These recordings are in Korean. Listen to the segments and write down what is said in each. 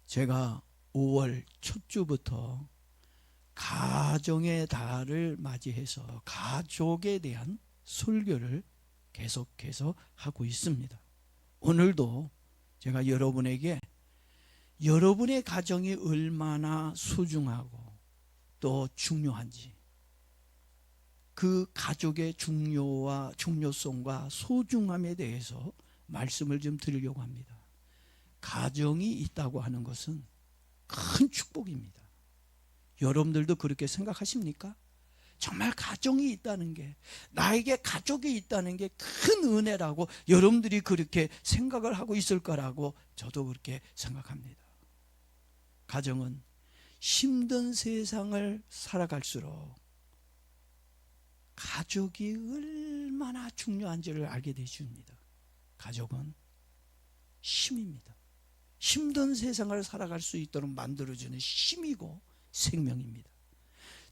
제가 5월 첫 주부터 가정의 달을 맞이해서 가족에 대한 설교를 계속해서 하고 있습니다. 오늘도 제가 여러분에게 여러분의 가정이 얼마나 소중하고 또 중요한지, 그 가족의 중요성과 소중함에 대해서 말씀을 좀 드리려고 합니다. 가정이 있다고 하는 것은 큰 축복입니다. 여러분들도 그렇게 생각하십니까? 정말 가정이 있다는 게, 나에게 가족이 있다는 게 큰 은혜라고 여러분들이 그렇게 생각을 하고 있을 거라고 저도 그렇게 생각합니다. 가정은 힘든 세상을 살아갈수록 가족이 얼마나 중요한지를 알게 되십니다. 가족은 힘입니다. 힘든 세상을 살아갈 수 있도록 만들어주는 힘이고 생명입니다.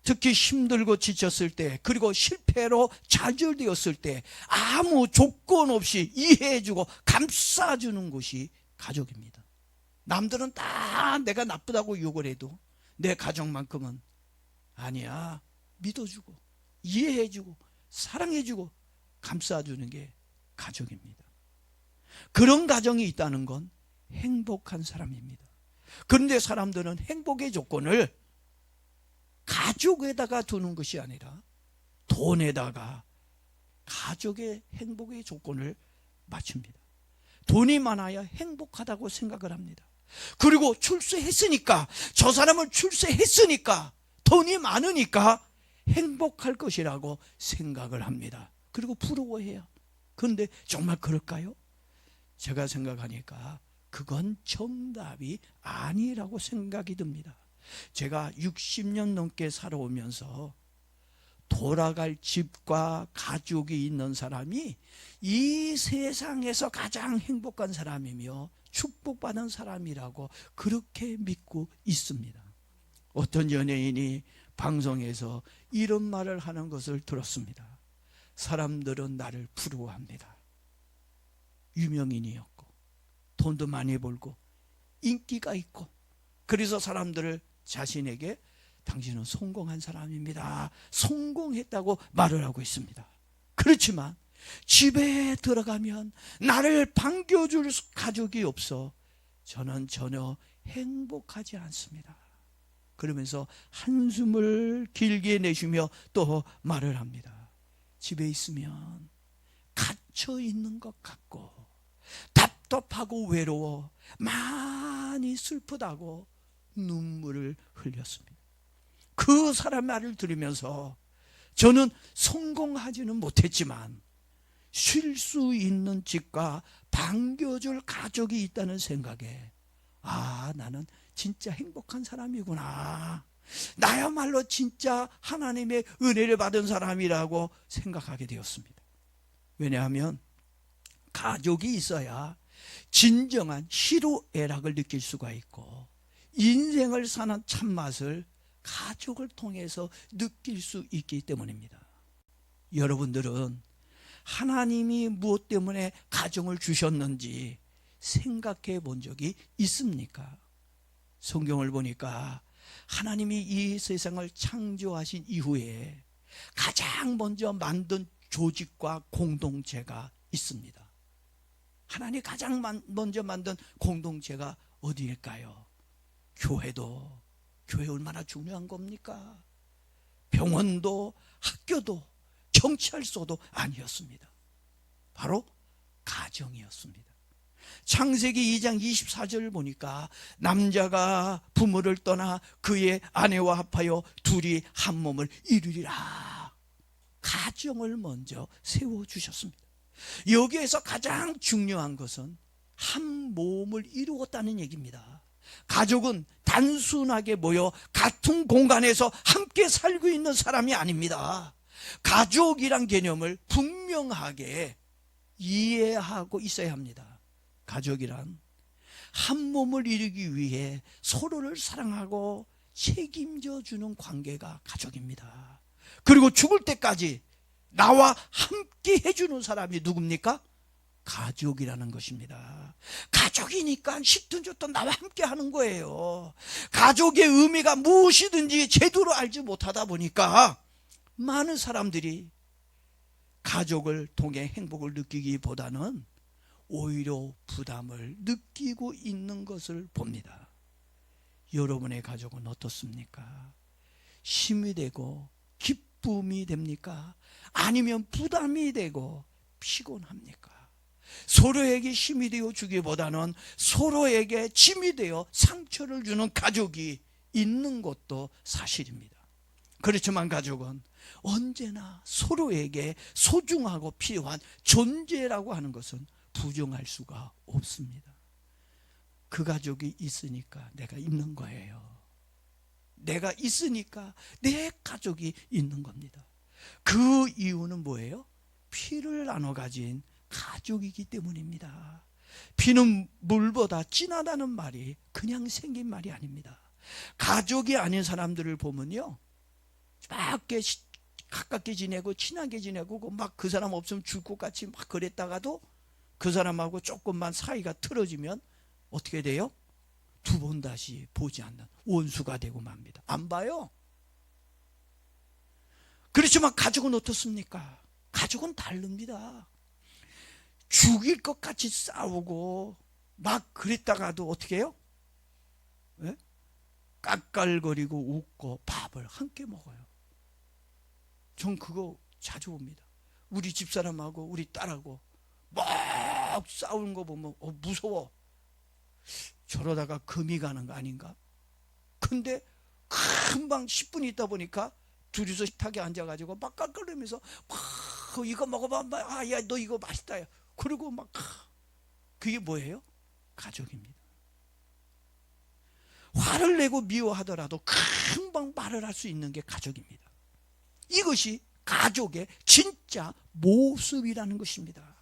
특히 힘들고 지쳤을 때, 그리고 실패로 좌절되었을 때 아무 조건 없이 이해해주고 감싸주는 것이 가족입니다. 남들은 다 내가 나쁘다고 욕을 해도 내 가족만큼은 아니야, 믿어주고 이해해주고 사랑해주고 감싸주는 게 가족입니다. 그런 가정이 있다는 건 행복한 사람입니다. 그런데 사람들은 행복의 조건을 가족에다가 두는 것이 아니라 돈에다가 가족의 행복의 조건을 맞춥니다. 돈이 많아야 행복하다고 생각을 합니다. 그리고 출세했으니까, 저 사람은 출세했으니까, 돈이 많으니까 행복할 것이라고 생각을 합니다. 그리고 부러워해요. 그런데 정말 그럴까요? 제가 생각하니까 그건 정답이 아니라고 생각이 듭니다. 제가 60년 넘게 살아오면서 돌아갈 집과 가족이 있는 사람이 이 세상에서 가장 행복한 사람이며 축복받은 사람이라고 그렇게 믿고 있습니다. 어떤 연예인이 방송에서 이런 말을 하는 것을 들었습니다. 사람들은 나를 부러워합니다. 유명인이었고 돈도 많이 벌고 인기가 있고, 그래서 사람들을 자신에게 당신은 성공한 사람입니다, 성공했다고 말을 하고 있습니다. 그렇지만 집에 들어가면 나를 반겨줄 가족이 없어 저는 전혀 행복하지 않습니다. 그러면서 한숨을 길게 내쉬며 또 말을 합니다. 집에 있으면 갇혀 있는 것 같고 답답하고 외로워 많이 슬프다고 눈물을 흘렸습니다. 그 사람 말을 들으면서 저는 성공하지는 못했지만 쉴 수 있는 집과 반겨줄 가족이 있다는 생각에, 나는 진짜 행복한 사람이구나, 나야말로 진짜 하나님의 은혜를 받은 사람이라고 생각하게 되었습니다. 왜냐하면 가족이 있어야 진정한 희로애락을 느낄 수가 있고, 인생을 사는 참맛을 가족을 통해서 느낄 수 있기 때문입니다. 여러분들은 하나님이 무엇 때문에 가정을 주셨는지 생각해 본 적이 있습니까? 성경을 보니까 하나님이 이 세상을 창조하신 이후에 가장 먼저 만든 조직과 공동체가 있습니다. 하나님이 가장 먼저 만든 공동체가 어디일까요? 교회도, 교회 얼마나 중요한 겁니까? 병원도, 학교도, 경찰서도 아니었습니다. 바로 가정이었습니다. 창세기 2장 24절을 보니까 남자가 부모를 떠나 그의 아내와 합하여 둘이 한 몸을 이루리라. 가정을 먼저 세워주셨습니다. 여기에서 가장 중요한 것은 한 몸을 이루었다는 얘기입니다. 가족은 단순하게 모여 같은 공간에서 함께 살고 있는 사람이 아닙니다. 가족이란 개념을 분명하게 이해하고 있어야 합니다. 가족이란 한 몸을 이루기 위해 서로를 사랑하고 책임져 주는 관계가 가족입니다. 그리고 죽을 때까지 나와 함께 해주는 사람이 누굽니까? 가족이라는 것입니다. 가족이니까 싫든 좋든 나와 함께 하는 거예요. 가족의 의미가 무엇이든지 제대로 알지 못하다 보니까 많은 사람들이 가족을 통해 행복을 느끼기보다는 오히려 부담을 느끼고 있는 것을 봅니다. 여러분의 가족은 어떻습니까? 힘이 되고 기쁨이 됩니까? 아니면 부담이 되고 피곤합니까? 서로에게 힘이 되어 주기보다는 서로에게 짐이 되어 상처를 주는 가족이 있는 것도 사실입니다. 그렇지만 가족은 언제나 서로에게 소중하고 필요한 존재라고 하는 것은 부정할 수가 없습니다. 그 가족이 있으니까 내가 있는 거예요. 내가 있으니까 내 가족이 있는 겁니다. 그 이유는 뭐예요? 피를 나눠 가진 가족이기 때문입니다. 피는 물보다 진하다는 말이 그냥 생긴 말이 아닙니다. 가족이 아닌 사람들을 보면요, 밖에 가깝게 지내고 친하게 지내고 막 그 사람 없으면 줄 것 같이 막 그랬다가도 그 사람하고 조금만 사이가 틀어지면 어떻게 돼요? 두 번 다시 보지 않는 원수가 되고 맙니다. 안 봐요. 그렇지만 가족은 어떻습니까? 가족은 다릅니다. 죽일 것 같이 싸우고 막 그랬다가도 어떻게 해요? 네? 깎갈거리고 웃고 밥을 함께 먹어요. 전 그거 자주 봅니다. 우리 집사람하고 우리 딸하고 막 싸우는 거 보면 무서워. 저러다가 금이 가는 거 아닌가? 근데 금방 10분 있다 보니까 둘이서 식탁에 앉아가지고 막 깎아내면서 막 이거 먹어봐. 아, 야, 너 이거 맛있다. 그리고 막 그게 뭐예요? 가족입니다. 화를 내고 미워하더라도 금방 말을 할 수 있는 게 가족입니다. 이것이 가족의 진짜 모습이라는 것입니다.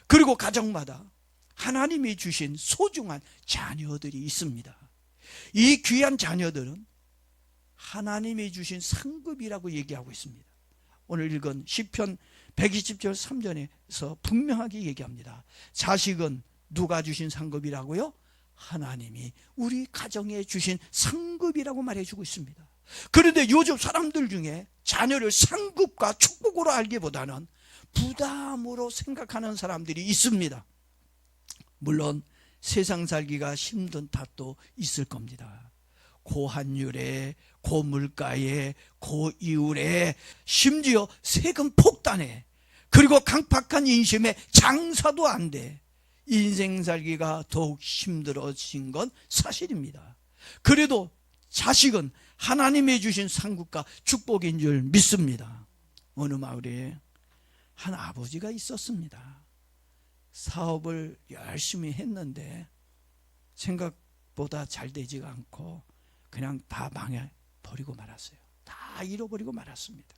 그리고 가정마다 하나님이 주신 소중한 자녀들이 있습니다. 이 귀한 자녀들은 하나님이 주신 상급이라고 얘기하고 있습니다. 오늘 읽은 시편 120절 3절에서 분명하게 얘기합니다. 자식은 누가 주신 상급이라고요? 하나님이 우리 가정에 주신 상급이라고 말해주고 있습니다. 그런데 요즘 사람들 중에 자녀를 상급과 축복으로 알기보다는 부담으로 생각하는 사람들이 있습니다. 물론 세상 살기가 힘든 탓도 있을 겁니다. 고환율에, 고물가에, 고이율에, 심지어 세금 폭탄에, 그리고 강팍한 인심에 장사도 안 돼. 인생 살기가 더욱 힘들어진 건 사실입니다. 그래도 자식은 하나님이 주신 상급과 축복인 줄 믿습니다. 어느 마을에 한 아버지가 있었습니다. 사업을 열심히 했는데 생각보다 잘 되지가 않고 그냥 다 망해버리고 말았어요. 다 잃어버리고 말았습니다.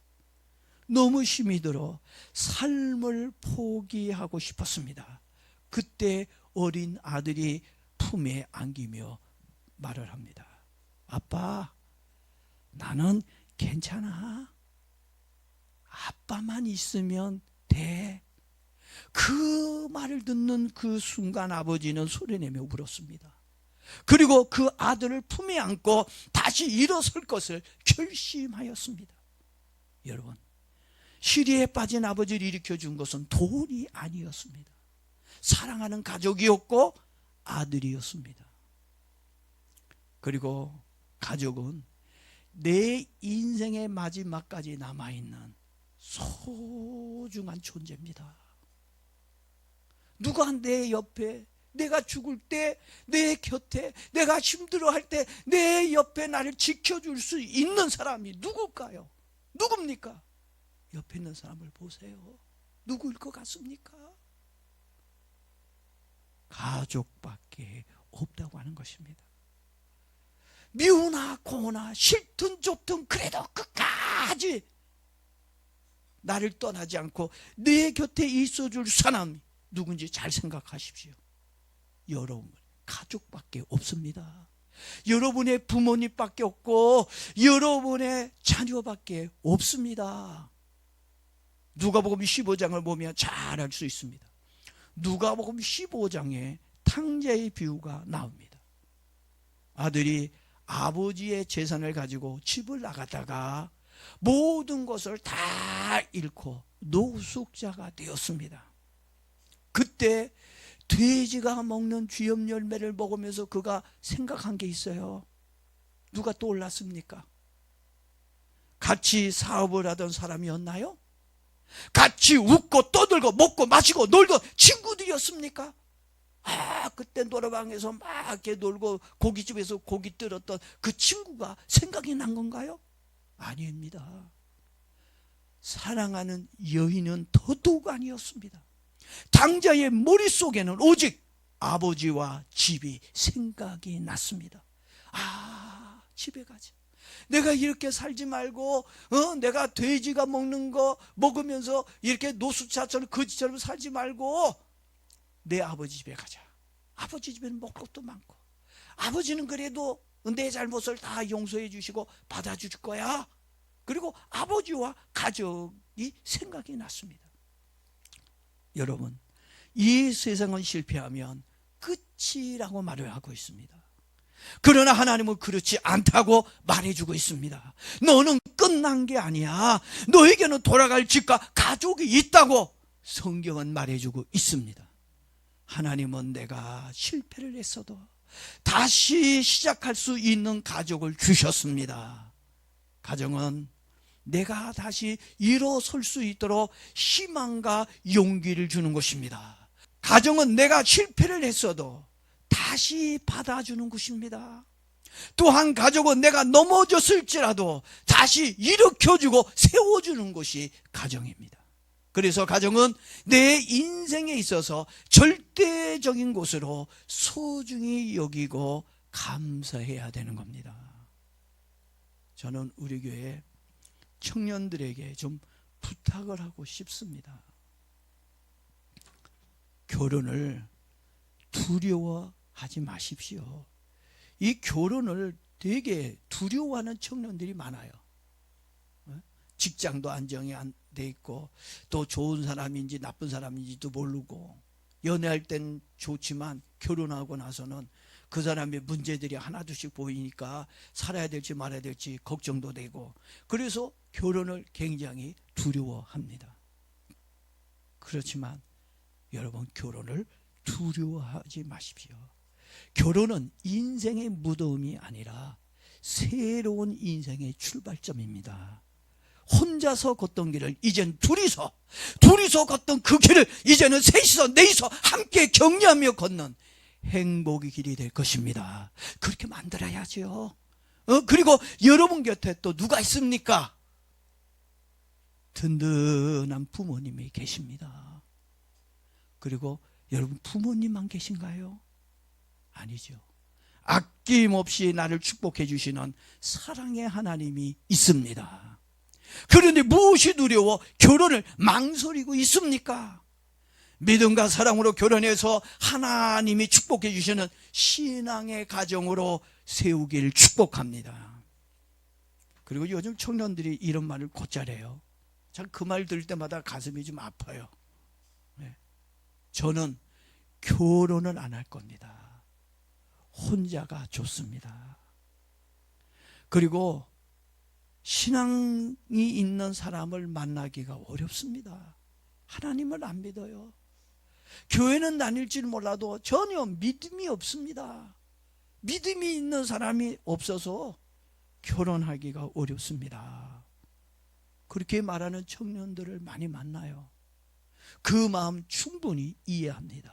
너무 힘이 들어 삶을 포기하고 싶었습니다. 그때 어린 아들이 품에 안기며 말을 합니다. 아빠, 나는 괜찮아. 아빠만 있으면 돼. 그 말을 듣는 그 순간 아버지는 소리내며 울었습니다. 그리고 그 아들을 품에 안고 다시 일어설 것을 결심하였습니다. 여러분, 시리에 빠진 아버지를 일으켜준 것은 돈이 아니었습니다. 사랑하는 가족이었고 아들이었습니다. 그리고 가족은 내 인생의 마지막까지 남아있는 소중한 존재입니다. 누가 내 옆에, 내가 죽을 때 내 곁에, 내가 힘들어할 때 내 옆에 나를 지켜줄 수 있는 사람이 누굴까요? 누굽니까? 옆에 있는 사람을 보세요. 누구일 것 같습니까? 가족밖에 없다고 하는 것입니다. 미우나 고나 싫든 좋든 그래도 끝까지 나를 떠나지 않고 내 곁에 있어줄 사람이 누군지 잘 생각하십시오. 여러분 가족밖에 없습니다. 여러분의 부모님밖에 없고 여러분의 자녀밖에 없습니다. 누가복음 15장을 보면 잘 알 수 있습니다. 누가복음 15장에 탕자의 비유가 나옵니다. 아들이 아버지의 재산을 가지고 집을 나갔다가 모든 것을 다 잃고 노숙자가 되었습니다. 그때 돼지가 먹는 쥐염 열매를 먹으면서 그가 생각한 게 있어요. 누가 떠올랐습니까? 같이 사업을 하던 사람이었나요? 같이 웃고 떠들고 먹고 마시고 놀던 친구들이었습니까? 그때 노래방에서 막 이렇게 놀고 고깃집에서 고기 들었던 그 친구가 생각이 난 건가요? 아닙니다. 사랑하는 여인은 더더욱 아니었습니다. 당자의 머릿속에는 오직 아버지와 집이 생각이 났습니다. 집에 가자. 내가 이렇게 살지 말고 내가 돼지가 먹는 거 먹으면서 이렇게 노숙자처럼 거지처럼 살지 말고 내 아버지 집에 가자. 아버지 집에는 먹을 것도 많고 아버지는 그래도 내 잘못을 다 용서해 주시고 받아줄 거야. 그리고 아버지와 가족이 생각이 났습니다. 여러분, 이 세상은 실패하면 끝이라고 말을 하고 있습니다. 그러나 하나님은 그렇지 않다고 말해주고 있습니다. 너는 끝난 게 아니야. 너에게는 돌아갈 집과 가족이 있다고 성경은 말해주고 있습니다. 하나님은 내가 실패를 했어도 다시 시작할 수 있는 가족을 주셨습니다. 가정은 내가 다시 일어설 수 있도록 희망과 용기를 주는 것입니다. 가정은 내가 실패를 했어도 다시 받아주는 것입니다. 또한 가족은 내가 넘어졌을지라도 다시 일으켜주고 세워주는 것이 가정입니다. 그래서 가정은 내 인생에 있어서 절대적인 곳으로 소중히 여기고 감사해야 되는 겁니다. 저는 우리 교회 청년들에게 좀 부탁을 하고 싶습니다. 결혼을 두려워하지 마십시오. 이 결혼을 되게 두려워하는 청년들이 많아요. 직장도 안정이 안 돼 있고 또 좋은 사람인지 나쁜 사람인지도 모르고 연애할 땐 좋지만 결혼하고 나서는 그 사람의 문제들이 하나둘씩 보이니까 살아야 될지 말아야 될지 걱정도 되고 그래서 결혼을 굉장히 두려워합니다. 그렇지만 여러분, 결혼을 두려워하지 마십시오. 결혼은 인생의 무덤이 아니라 새로운 인생의 출발점입니다. 혼자서 걷던 길을 이젠 둘이서 걷던 그 길을 이제는 셋이서 넷이서 함께 격려하며 걷는 행복의 길이 될 것입니다. 그렇게 만들어야죠. 그리고 여러분 곁에 또 누가 있습니까? 든든한 부모님이 계십니다. 그리고 여러분, 부모님만 계신가요? 아니죠. 아낌없이 나를 축복해 주시는 사랑의 하나님이 있습니다. 그런데 무엇이 두려워 결혼을 망설이고 있습니까? 믿음과 사랑으로 결혼해서 하나님이 축복해 주시는 신앙의 가정으로 세우기를 축복합니다. 그리고 요즘 청년들이 이런 말을 곧잘 해요. 참 그 말 들을 때마다 가슴이 좀 아파요. 저는 결혼을 안 할 겁니다. 혼자가 좋습니다. 그리고 신앙이 있는 사람을 만나기가 어렵습니다. 하나님을 안 믿어요. 교회는 다닐지 몰라도 전혀 믿음이 없습니다. 믿음이 있는 사람이 없어서 결혼하기가 어렵습니다. 그렇게 말하는 청년들을 많이 만나요. 그 마음 충분히 이해합니다.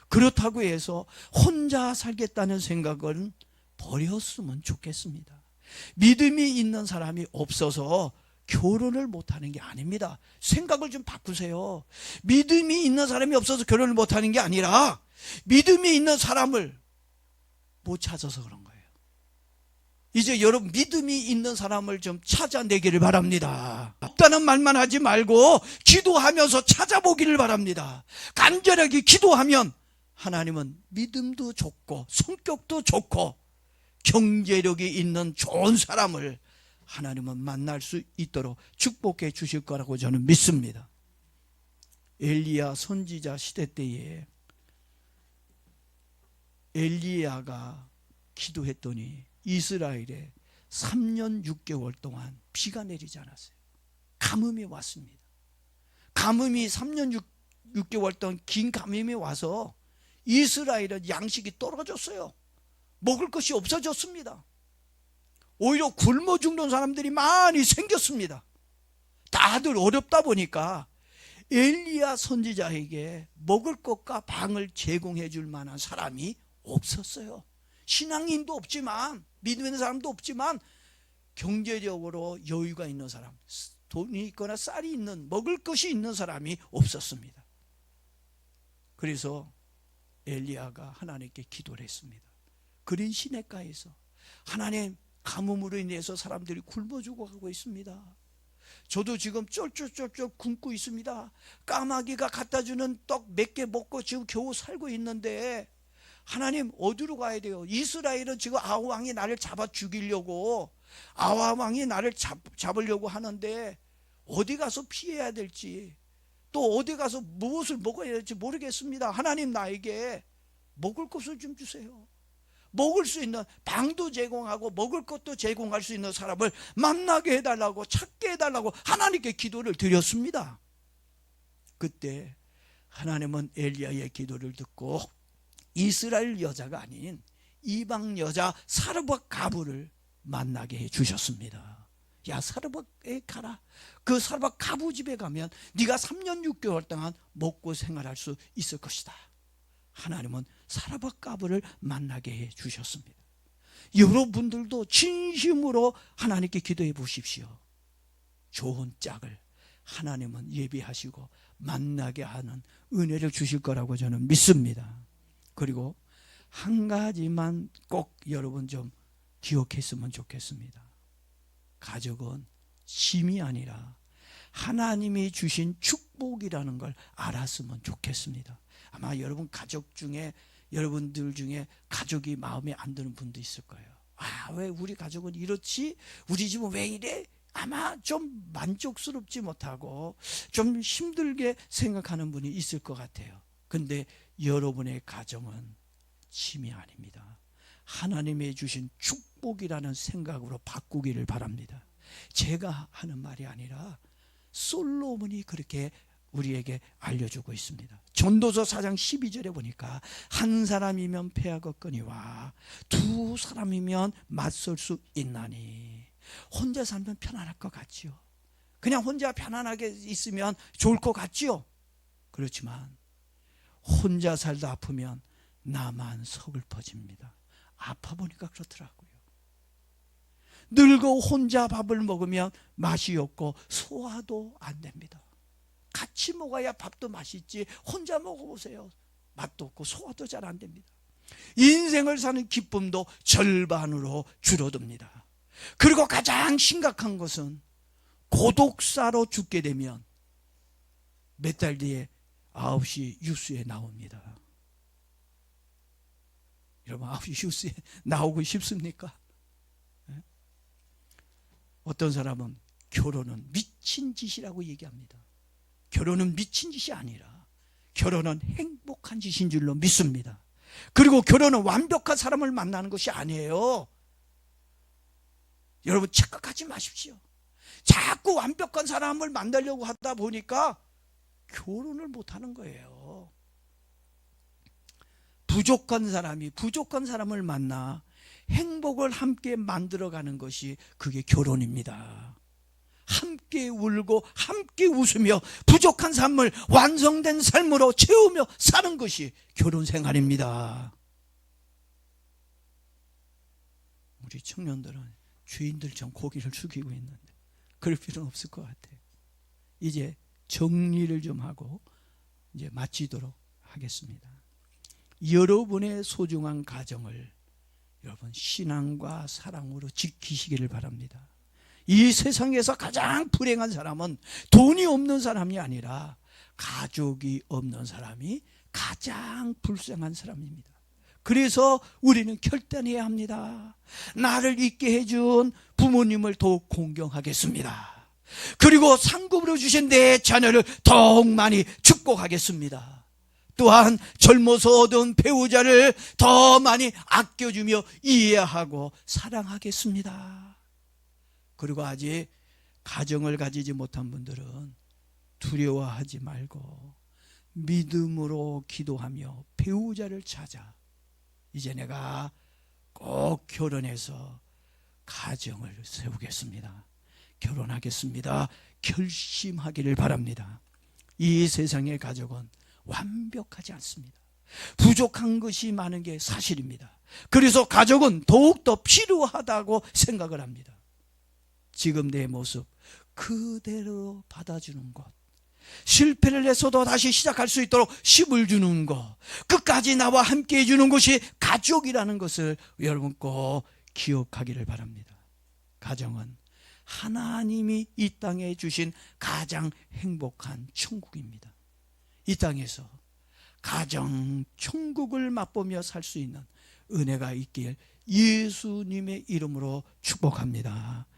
그렇다고 해서 혼자 살겠다는 생각은 버렸으면 좋겠습니다. 믿음이 있는 사람이 없어서 결혼을 못하는 게 아닙니다. 생각을 좀 바꾸세요. 믿음이 있는 사람이 없어서 결혼을 못하는 게 아니라 믿음이 있는 사람을 못 찾아서 그런 거예요. 이제 여러분, 믿음이 있는 사람을 좀 찾아내기를 바랍니다. 없다는 말만 하지 말고 기도하면서 찾아보기를 바랍니다. 간절하게 기도하면 하나님은 믿음도 좋고 성격도 좋고 경제력이 있는 좋은 사람을 하나님은 만날 수 있도록 축복해 주실 거라고 저는 믿습니다. 엘리야 선지자 시대 때에 엘리야가 기도했더니 이스라엘에 3년 6개월 동안 비가 내리지 않았어요. 가뭄이 왔습니다. 가뭄이 3년 6개월 동안 긴 가뭄이 와서 이스라엘은 양식이 떨어졌어요. 먹을 것이 없어졌습니다. 오히려 굶어 죽는 사람들이 많이 생겼습니다. 다들 어렵다 보니까 엘리야 선지자에게 먹을 것과 방을 제공해 줄 만한 사람이 없었어요. 신앙인도 없지만, 믿는 사람도 없지만, 경제적으로 여유가 있는 사람, 돈이 있거나 쌀이 있는, 먹을 것이 있는 사람이 없었습니다. 그래서 엘리야가 하나님께 기도를 했습니다. 그린 시냇가에서 하나님, 가뭄으로 인해서 사람들이 굶어 죽어가고 있습니다. 저도 지금 쫄쫄쫄쫄 굶고 있습니다. 까마귀가 갖다 주는 떡 몇 개 먹고 지금 겨우 살고 있는데 하나님, 어디로 가야 돼요? 이스라엘은 지금 아합 왕이 나를 잡아 죽이려고, 아합 왕이 나를 잡으려고 하는데 어디 가서 피해야 될지, 또 어디 가서 무엇을 먹어야 될지 모르겠습니다. 하나님, 나에게 먹을 것을 좀 주세요. 먹을 수 있는, 방도 제공하고 먹을 것도 제공할 수 있는 사람을 만나게 해달라고, 찾게 해달라고 하나님께 기도를 드렸습니다. 그때 하나님은 엘리야의 기도를 듣고 이스라엘 여자가 아닌 이방 여자 사르밧 가부를 만나게 해 주셨습니다. 야, 사르밧에 가라. 그 사르밧 가부 집에 가면 네가 3년 6개월 동안 먹고 생활할 수 있을 것이다. 하나님은 사르밧 가부를 만나게 해 주셨습니다. 여러분들도 진심으로 하나님께 기도해 보십시오. 좋은 짝을 하나님은 예비하시고 만나게 하는 은혜를 주실 거라고 저는 믿습니다. 그리고 한 가지만 꼭 여러분 좀 기억했으면 좋겠습니다. 가족은 짐이 아니라 하나님이 주신 축복이라는 걸 알았으면 좋겠습니다. 아마 여러분 가족 중에, 여러분들 중에 가족이 마음에 안 드는 분도 있을 거예요. 아, 왜 우리 가족은 이렇지? 우리 집은 왜 이래? 아마 좀 만족스럽지 못하고 좀 힘들게 생각하는 분이 있을 것 같아요. 근데 여러분의 가정은 짐이 아닙니다. 하나님이 주신 축복이라는 생각으로 바꾸기를 바랍니다. 제가 하는 말이 아니라 솔로몬이 그렇게 우리에게 알려주고 있습니다. 전도서 4장 12절에 보니까 한 사람이면 패하겠거니와 두 사람이면 맞설 수 있나니. 혼자 살면 편안할 것 같지요. 그냥 혼자 편안하게 있으면 좋을 것 같지요. 그렇지만 혼자 살다 아프면 나만 서글퍼집니다. 아파 보니까 그렇더라고요. 늙어 혼자 밥을 먹으면 맛이 없고 소화도 안 됩니다. 같이 먹어야 밥도 맛있지, 혼자 먹어보세요. 맛도 없고 소화도 잘 안 됩니다. 인생을 사는 기쁨도 절반으로 줄어듭니다. 그리고 가장 심각한 것은 고독사로 죽게 되면 몇 달 뒤에 9시 뉴스에 나옵니다. 여러분, 9시 뉴스에 나오고 싶습니까? 어떤 사람은 결혼은 미친 짓이라고 얘기합니다. 결혼은 미친 짓이 아니라 결혼은 행복한 짓인 줄로 믿습니다. 그리고 결혼은 완벽한 사람을 만나는 것이 아니에요. 여러분, 착각하지 마십시오. 자꾸 완벽한 사람을 만나려고 하다 보니까 결혼을 못하는 거예요. 부족한 사람이 부족한 사람을 만나 행복을 함께 만들어가는 것이 그게 결혼입니다. 함께 울고 함께 웃으며 부족한 삶을 완성된 삶으로 채우며 사는 것이 결혼 생활입니다. 우리 청년들은 주인들처럼 고기를 숙이고 있는데 그럴 필요는 없을 것 같아요. 이제 정리를 좀 하고 이제 마치도록 하겠습니다. 여러분의 소중한 가정을 여러분 신앙과 사랑으로 지키시기를 바랍니다. 이 세상에서 가장 불행한 사람은 돈이 없는 사람이 아니라 가족이 없는 사람이 가장 불쌍한 사람입니다. 그래서 우리는 결단해야 합니다. 나를 있게 해준 부모님을 더욱 공경하겠습니다. 그리고 상급으로 주신 내 자녀를 더욱 많이 축복하겠습니다. 또한 젊어서 얻은 배우자를 더 많이 아껴주며 이해하고 사랑하겠습니다. 그리고 아직 가정을 가지지 못한 분들은 두려워하지 말고 믿음으로 기도하며 배우자를 찾아 이제 내가 꼭 결혼해서 가정을 세우겠습니다. 결혼하겠습니다. 결심하기를 바랍니다. 이 세상의 가족은 완벽하지 않습니다. 부족한 것이 많은 게 사실입니다. 그래서 가족은 더욱더 필요하다고 생각을 합니다. 지금 내 모습 그대로 받아주는 것, 실패를 해서도 다시 시작할 수 있도록 힘을 주는 것, 끝까지 나와 함께 해주는 것이 가족이라는 것을 여러분 꼭 기억하기를 바랍니다. 가정은 하나님이 이 땅에 주신 가장 행복한 천국입니다. 이 땅에서 가정 천국을 맛보며 살 수 있는 은혜가 있길 예수님의 이름으로 축복합니다.